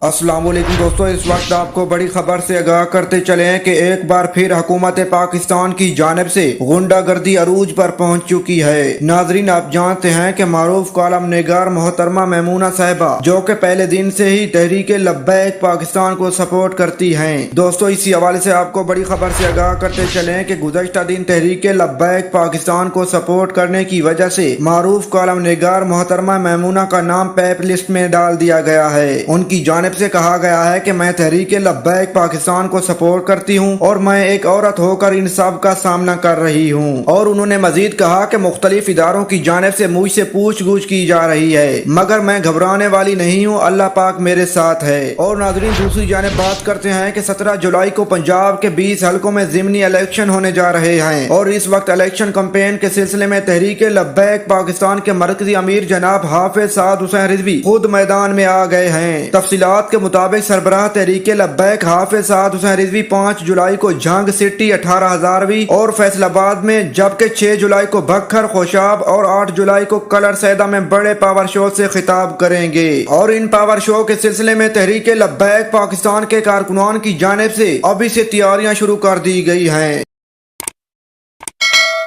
अस्सलाम वालेकुम दोस्तों, इस वक्त आपको बड़ी खबर से आगाह करते चलें कि एक बार फिर हुकूमत पाकिस्तान की जानिब से गुंडागर्दी अरूज पर पहुंच चुकी है। नाजरीन, आप जानते हैं कि मारूफ कॉलम निगार मोहतरमा मैमूना साहिबा जो कि पहले दिन से ही तहरीक लब्बैक पाकिस्तान को सपोर्ट करती हैं। दोस्तों, इसी हवाले से आपको बड़ी खबर से आगाह करते चलें कि गुज़श्ता दिन तहरीक लब्बैक पाकिस्तान को सपोर्ट करने की वजह से मारूफ कॉलम निगार मोहतरमा मैमूना का नाम पैप लिस्ट में डाल दिया गया है। उनकी जानिब से कहा गया है कि मैं तहरीक लब्बैक पाकिस्तान को सपोर्ट करती हूं और मैं एक औरत होकर इन सब का सामना कर रही हूं। और उन्होंने मजीद कहा कि मुख्तलिफ इदारों की जानिब से मुझसे पूछ गूछ की जा रही है, मगर मैं घबराने वाली नहीं हूं, अल्लाह पाक मेरे साथ है। और नाज़रीन, दूसरी जानिब बात करते हैं कि 17 जुलाई को पंजाब के 20 हलकों में ज़िमनी इलेक्शन होने जा रहे हैं और इस वक्त इलेक्शन कैंपेन के सिलसिले में तहरीक लब्बैक पाकिस्तान के मरकजी अमीर जनाब हाफिज साद हुसैन रिजवी खुद मैदान में आ गए हैं। तफसीलात के मुताबिक सरबराह तहरीक लब्बैक हाफिज साद हुसैन रिजवी 5 जुलाई को झंग सिटी 18,000वीं और फैसलाबाद में, जबकि 6 जुलाई को भक्खर खोशाब और 8 जुलाई को कलर सैदा में बड़े पावर शो से खिताब करेंगे। और इन पावर शो के सिलसिले में तहरीक लब्बैक पाकिस्तान के कारकुनान की जानिब से अभी से तैयारियां शुरू कर दी गई हैं।